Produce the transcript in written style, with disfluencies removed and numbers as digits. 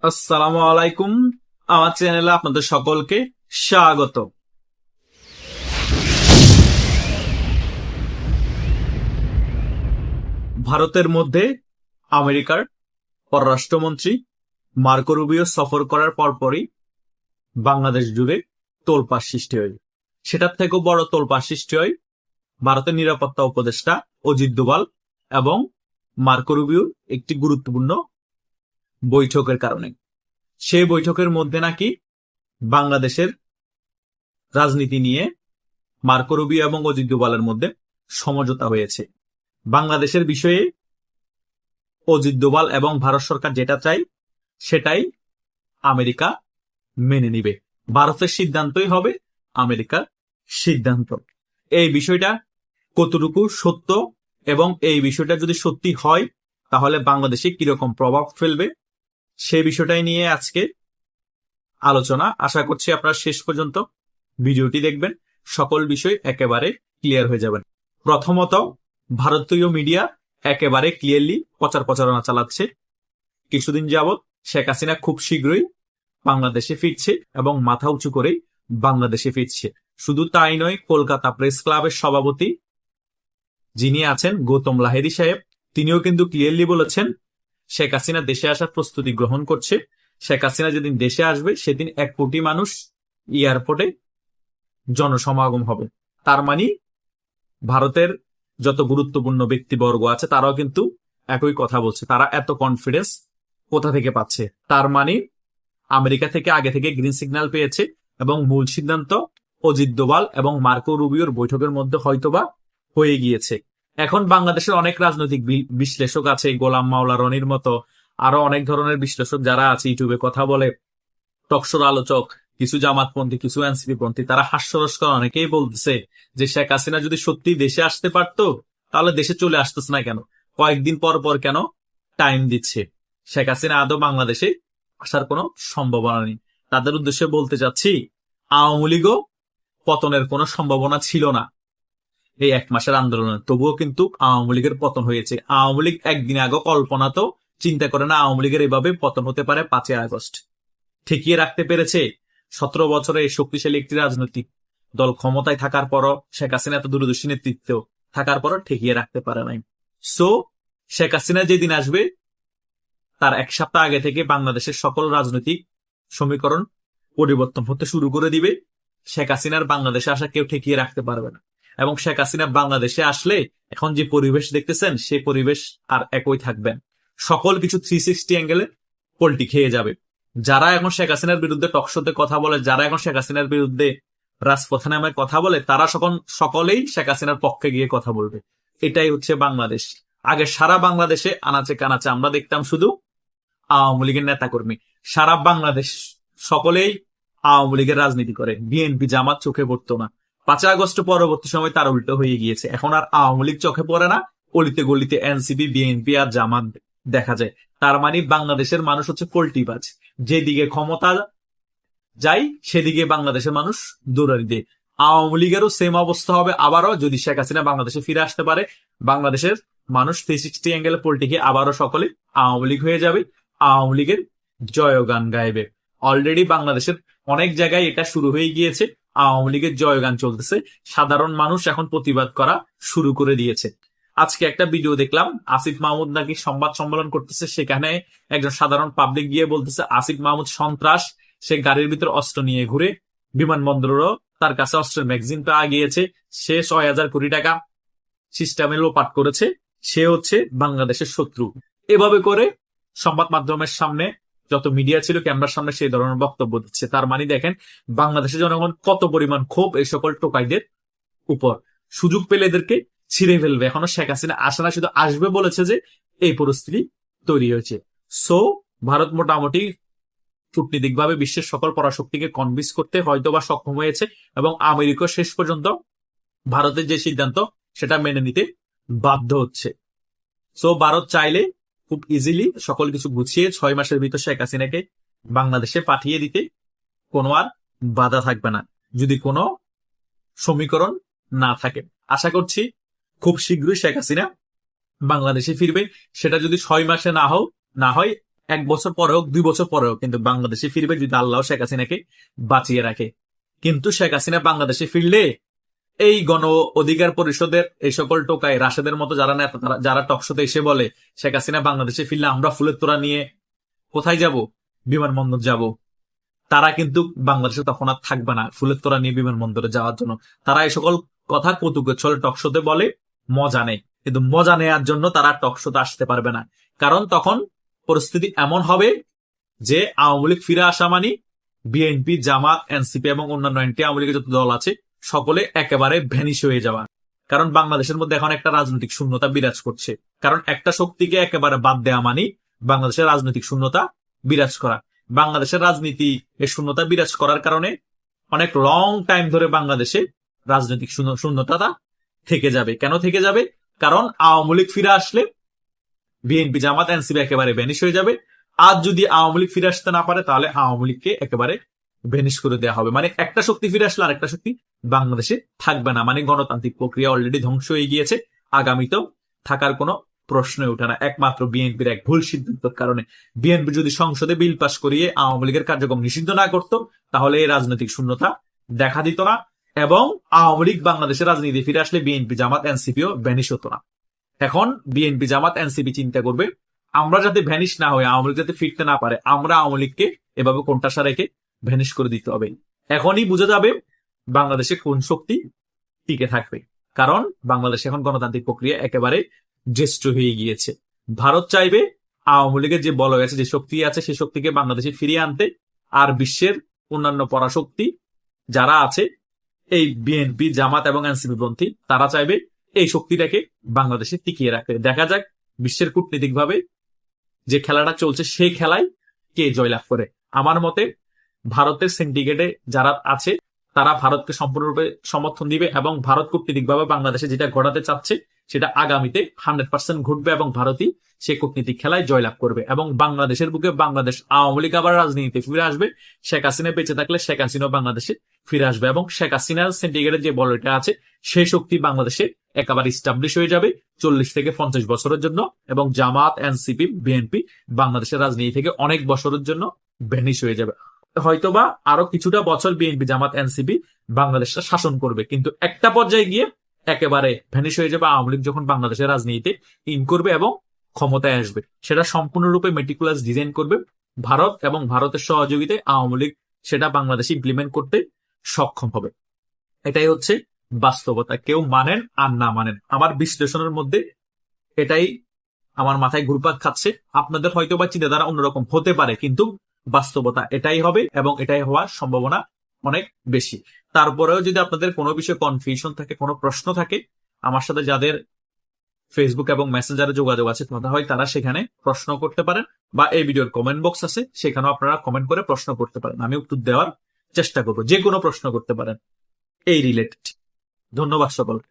আসসালামু আলাইকুম। আমার চ্যানেলে আপনাদের সকলকে স্বাগত। ভারতের মধ্যে আমেরিকার পররাষ্ট্রমন্ত্রী মার্কো রুবিও সফর করার পরপরই বাংলাদেশ জুড়ে তোলপাড় সৃষ্টি হয়। সেটার থেকেও বড় তোলপাড় সৃষ্টি হয় ভারতের নিরাপত্তা উপদেষ্টা অজিত দোভাল এবং মার্কো রুবিওর একটি গুরুত্বপূর্ণ বৈঠকের কারণে। সেই বৈঠকের মধ্যে নাকি বাংলাদেশের রাজনীতি নিয়ে মার্কো রুবিও এবং অজিত দোভালের মধ্যে সমঝোতা হয়েছে। বাংলাদেশের বিষয়ে অজিত দোভাল এবং ভারত সরকার যেটা চায় সেটাই আমেরিকা মেনে নিবে। ভারতের সিদ্ধান্তই হবে আমেরিকার সিদ্ধান্ত। এই বিষয়টা কতটুকু সত্য এবং এই বিষয়টা যদি সত্যি হয় তাহলে বাংলাদেশে কিরকম প্রভাব ফেলবে সেই বিষয়টাই নিয়ে আজকে আলোচনা। আশা করছি আপনারা শেষ পর্যন্ত ভিডিওটি দেখবেন, সকল বিষয় একেবারে ক্লিয়ার হয়ে যাবেন। প্রথমত, ভারতীয় মিডিয়া একেবারে ক্লিয়ারলি প্রচারণা চালাচ্ছে কিছুদিন যাবৎ শেখ হাসিনা খুব শীঘ্রই বাংলাদেশে ফিরছে এবং মাথা উঁচু করেই বাংলাদেশে ফিরছে। শুধু তাই নয়, কলকাতা প্রেস ক্লাবের সভাপতি যিনি আছেন গৌতম লাহিড়ী সাহেব, তিনিও কিন্তু ক্লিয়ারলি বলেছেন শেখ হাসিনা দেশে আসার প্রস্তুতি গ্রহণ করছে। শেখ হাসিনা যেদিন দেশে আসবে সেদিন 1 কোটি মানুষ এয়ারপোর্টে জনসমাগম হবে। তার মানে ভারতের যত গুরুত্বপূর্ণ ব্যক্তিবর্গ আছে তারাও কিন্তু একই কথা বলছে। তারা এত কনফিডেন্স কোথা থেকে পাচ্ছে? তার মানে আমেরিকা থেকে আগে থেকে গ্রিন সিগন্যাল পেয়েছে এবং মূল সিদ্ধান্ত অজিত দোভাল এবং মার্কো রুবিওর বৈঠকের মধ্যে হয়তোবা হয়ে গিয়েছে। এখন বাংলাদেশের অনেক রাজনৈতিক বিশ্লেষক আছে, গোলাম মাওলা রনির মতো আরো অনেক ধরনের বিশ্লেষক যারা আছে, ইউটিউবে কথা বলে, টকশোর আলোচক, কিছু জামাতপন্থী, কিছু এনসিপি পন্থী, তারা হাস্যরস্কর অনেকেই বলতেছে যে শেখ হাসিনা যদি সত্যি দেশে আসতে পারতো তাহলে দেশে চলে আসতেছে না কেন, কয়েকদিন পর পর কেন টাইম দিচ্ছে? শেখ হাসিনা আদৌ বাংলাদেশে আসার কোনো সম্ভাবনা নেই। তাদের উদ্দেশ্যে বলতে চাচ্ছি, আওয়ামী লীগও পতনের কোনো সম্ভাবনা ছিল না এই 1 মাসের আন্দোলনে, তবুও কিন্তু আওয়ামী লীগের পতন হয়েছে। আওয়ামী লীগ একদিন আগে কল্পনা তো চিন্তা করে না আওয়ামী লীগের এভাবে পতন হতে পারে 5 আগস্ট। ঠেকিয়ে রাখতে পেরেছে 17 বছরে এই শক্তিশালী একটি রাজনৈতিক দল ক্ষমতায় থাকার পরও, শেখ হাসিনা এত দূরদর্শী নেতৃত্ব থাকার পরও ঠেকিয়ে রাখতে পারে নাই। সো শেখ হাসিনা যেদিন আসবে তার 1 সপ্তাহ আগে থেকে বাংলাদেশের সকল রাজনৈতিক সমীকরণ পরিবর্তন হতে শুরু করে দিবে। শেখ হাসিনার বাংলাদেশে আসা কেউ ঠেকিয়ে রাখতে পারবে না। এবং শেখ হাসিনা বাংলাদেশে আসলে এখন যে পরিবেশ দেখতেছেন সেই পরিবেশ আর একই থাকবেন। সকল কিছু 360 অ্যাঙ্গেলে পল্টি খেয়ে যাবে। যারা এখন শেখ হাসিনার বিরুদ্ধে টকশোতে কথা বলে, যারা এখন শেখ হাসিনার বিরুদ্ধে রাজপথে নামে কথা বলে, তারা সকলেই শেখ হাসিনার পক্ষে গিয়ে কথা বলবে। এটাই হচ্ছে বাংলাদেশ। আগে সারা বাংলাদেশে আনাচে কানাচে আমরা দেখতাম শুধু আওয়ামী লীগের নেতাকর্মী, সারা বাংলাদেশ সকলেই আওয়ামী লীগের রাজনীতি করে, বিএনপি জামাত চোখে পড়তো না। 5 আগস্ট পরবর্তী সময় তার উল্টো হয়ে গিয়েছে। এখন আর আওয়ামী লীগ চোখে পড়ে না, অলিতে গলিতে এনসিপি, বিএনপি আর জামাত দেখা যায়। তার মানে বাংলাদেশের মানুষ হচ্ছে পোল্টিবাজ, যেদিকে ক্ষমতা যাই সেদিকে বাংলাদেশের মানুষ দৌড়ানি দেয়। আওয়ামী লীগেরও সেম অবস্থা হবে আবারও, যদি শেখ হাসিনা বাংলাদেশে ফিরে আসতে পারে। বাংলাদেশের মানুষ 360 অ্যাঙ্গেলে পল্টিকে আবারও সকলে আওয়ামী লীগ হয়ে যাবে, আওয়ামী লীগের জয়গান গাইবে। অলরেডি বাংলাদেশের অনেক জায়গায় এটা শুরু হয়ে গিয়েছে, আওয়ামী লীগের জয়গান চলতেছে। সাধারণ মানুষ এখন প্রতিবাদ করা শুরু করে দিয়েছে। আজকে একটা ভিডিও দেখলাম, আসিফ মাহমুদ নাকি সংবাদ সম্মেলন করতেছে, সেখানে একজন সাধারণ পাবলিক গিয়ে বলতেছে আসিফ মাহমুদ সন্ত্রাস, সে গাড়ির ভিতর অস্ত্র নিয়ে ঘুরে, বিমানবন্দরেও তার কাছে অস্ত্রের ম্যাগাজিন পাওয়া গিয়েছে, সে 6,000 কোটি টাকা সিস্টেমে লোপাট করেছে, সে হচ্ছে বাংলাদেশের শত্রু। এভাবে করে সংবাদ মাধ্যমের সামনে যত মিডিয়া ছিল ক্যামেরার সামনে সেই ধরনের বক্তব্য দিচ্ছে। তার মানে দেখেন বাংলাদেশের জনগণ কত পরিমাণ ক্ষোভ এই সকল টোকাইদের উপর। সুযোগ পেলে এদেরকে ছিঁড়ে ফেলবে। এখনো শেখ হাসিনা আসে না, শুধু আসবে বলেছে যে এই পরিস্থিতি তৈরি হয়েছে। সো ভারত মোটামুটি কূটনীতিকভাবে বিশ্বের সকল পরাশক্তিকে কনভিন্স করতে হয়তো বা সক্ষম হয়েছে এবং আমেরিকা শেষ পর্যন্ত ভারতের যে সিদ্ধান্ত সেটা মেনে নিতে বাধ্য হচ্ছে। সো ভারত চাইলে খুব ইজিলি সকল কিছু গুছিয়ে 6 মাসের ভিতর শেখ হাসিনাকে বাংলাদেশে পাঠিয়ে দিতে কোনো আর বাধা থাকবে না, যদি কোনো সমীকরণ না থাকে। আশা করছি খুব শীঘ্রই শেখ হাসিনা বাংলাদেশে ফিরবে। সেটা যদি 6 মাসে না হয় 1 বছর পরে হোক 2 বছর পরে হোক কিন্তু বাংলাদেশে ফিরবে যদি আল্লাহ শেখ হাসিনাকে বাঁচিয়ে রাখে। কিন্তু শেখ হাসিনা বাংলাদেশে ফিরলে এই গণ অধিকার পরিষদের এই সকল টোকাই রাশেদের মতো যারা নেতা যারা টকশোতে এসে বলে শেখ হাসিনা বাংলাদেশে ফিরলে আমরা ফুলের তোড়া নিয়ে কোথায় যাব, বিমানবন্দর যাব, তারা কিন্তু বাংলাদেশে তখন আর থাকবে না ফুলের তোড়া নিয়ে বিমানবন্দরে যাওয়ার জন্য। তারা এই সকল কথা কৌতুকের ছলে টকশোতে বলে, মজা নেই, কিন্তু মজা নেওয়ার জন্য তারা টকশোতে আসতে পারবে না। কারণ তখন পরিস্থিতি এমন হবে যে আওয়ামী লীগ ফিরে আসা মানে বিএনপি, জামাত, এনসিপি এবং অন্যান্য এনটি আওয়ামী লীগের যত দল আছে সকলে একেবারে ভ্যানিশ হয়ে যাওয়া। কারণ বাংলাদেশের মধ্যে এখন একটা রাজনৈতিক শূন্যতা বিরাজ করছে। কারণ একটা শক্তিকে একেবারে বাদ দেওয়া মানে বাংলাদেশের রাজনৈতিক শূন্যতা বিরাজ করা। বাংলাদেশের রাজনীতি এর শূন্যতা বিরাজ করার কারণে অনেক লং টাইম ধরে বাংলাদেশে রাজনৈতিক শূন্যতা থেকে যাবে। কেন থেকে যাবে? কারণ আওয়ামী লীগ ফিরে আসলে বিএনপি, জামাত, এনসিপি একেবারে ভ্যানিশ হয়ে যাবে। আর যদি আওয়ামী লীগ ফিরে আসতে না পারে তাহলে আওয়ামী লীগকে একেবারে ভ্যানিশ করে দেওয়া হবে। মানে একটা শক্তি ফিরে আসলে আরেকটা শক্তি বাংলাদেশে থাকবে না। মানে গণতান্ত্রিক প্রক্রিয়া অলরেডি ধ্বংস হয়ে গিয়েছে, আগামীতেও থাকার কোনো প্রশ্নই ওঠে না, একমাত্র বিএনপির এক ভুল সিদ্ধান্তের কারণে। বিএনপি যদি সংসদে বিল পাস করিয়ে আওয়ামী লীগের কার্যক্রম নিষিদ্ধ না করত তাহলে এই রাজনৈতিক শূন্যতা দেখা দিত না এবং আওয়ামী লীগ বাংলাদেশের রাজনীতি ফিরে আসলে বিএনপি, জামাত, এনসিপিও ভ্যানিশ হতো না। এখন বিএনপি, জামাত, এনসিপি চিন্তা করবে আমরা যাতে ভ্যানিশ না হয়ে আওয়ামী লীগ যাতে ফিরতে না পারে, আমরা আওয়ামী লীগকে এভাবে কোণঠাসা রেখে ভ্যানিশ করে দিতে হবে। এখনই বোঝা যাবে বাংলাদেশে কোন শক্তি টিকে থাকবে। কারণ বাংলাদেশে এখন গণতান্ত্রিক প্রক্রিয়া একেবারে জ্যেষ্ঠ হয়ে গিয়েছে। ভারত চাইবে আওয়ামী লীগের যে বলয় আছে, যে শক্তি আছে, সেই শক্তিকে বাংলাদেশে ফিরিয়ে আনতে। আর বিশ্বের অন্যান্য পরাশক্তি যারা আছে, এই বিএনপি, জামাত এবং এনসিপি পন্থী, তারা চাইবে এই শক্তিটাকে বাংলাদেশে টিকিয়ে রাখতে। দেখা যাক বিশ্বের কূটনীতিক ভাবে যে খেলাটা চলছে সেই খেলায় কে জয়লাভ করে। আমার মতে ভারতের সিন্ডিকেটে যারা আছে তারা ভারতকে সম্পূর্ণরূপে সমর্থন দিবে এবং ভারত কূটনীতিকভাবে বাংলাদেশে যেটা ঘটাতে চাচ্ছে সেটা আগামীতে 100% ঘটবে এবং ভারতই সেই কূটনীতিক খেলায় জয়লাভ করবে এবং বাংলাদেশের বুকে বাংলাদেশ আওয়ামী লীগ আবার রাজনীতিতে ফিরে আসবে। শেখ হাসিনা বেঁচে থাকলে শেখ হাসিনাও বাংলাদেশে ফিরে আসবে এবং শেখ হাসিনার সিন্ডিকেটের যে বলয়টা আছে সেই শক্তি বাংলাদেশে একেবারে ইস্টাবলিশ হয়ে যাবে 40 থেকে 50 বছরের জন্য এবং জামাত, এনসিপি, বিএনপি বাংলাদেশের রাজনীতি থেকে অনেক বছরের জন্য ভ্যানিশ হয়ে যাবে। হয়তোবা আরো কিছুটা বছর বিএনপি, জামাত, এনসিপি বাংলাদেশটা শাসন করবে, কিন্তু একটা পর্যায়ে গিয়ে একেবারে ভ্যানিশ হয়ে যাবে আওয়ামী লীগ যখন বাংলাদেশের রাজনীতিতে ইন করবে এবং ক্ষমতায় আসবে। সেটা সম্পূর্ণরূপে মেটিকুলাস ডিজাইন করবে ভারত এবং ভারতের সহযোগিতায় আওয়ামী লীগ সেটা বাংলাদেশে ইমপ্লিমেন্ট করতে সক্ষম হবে। এটাই হচ্ছে বাস্তবতা। কেউ মানেন আর না মানেন, আমার বিশ্লেষণের মধ্যে এটাই আমার মাথায় ঘুরপাক খাচ্ছে। আপনাদের হয়তো বা চিন্তাধারা অন্যরকম হতে পারে, কিন্তু বাস্তবতা এটাই হবে এবং এটাই হওয়ার সম্ভাবনা অনেক বেশি। তারপরেও যদি আপনাদের কোনো বিষয়ে কনফিউশন থাকে, কোনো প্রশ্ন থাকে, আমার সাথে যাদের ফেসবুক এবং মেসেঞ্জারে যোগাযোগ আছে কথা হয় তারা সেখানে প্রশ্ন করতে পারেন বা এই ভিডিওর কমেন্ট বক্স আছে সেখানেও আপনারা কমেন্ট করে প্রশ্ন করতে পারেন। আমি উত্তর দেওয়ার চেষ্টা করবো, যে কোনো প্রশ্ন করতে পারেন এই রিলেটেড। ধন্যবাদ সকলকে।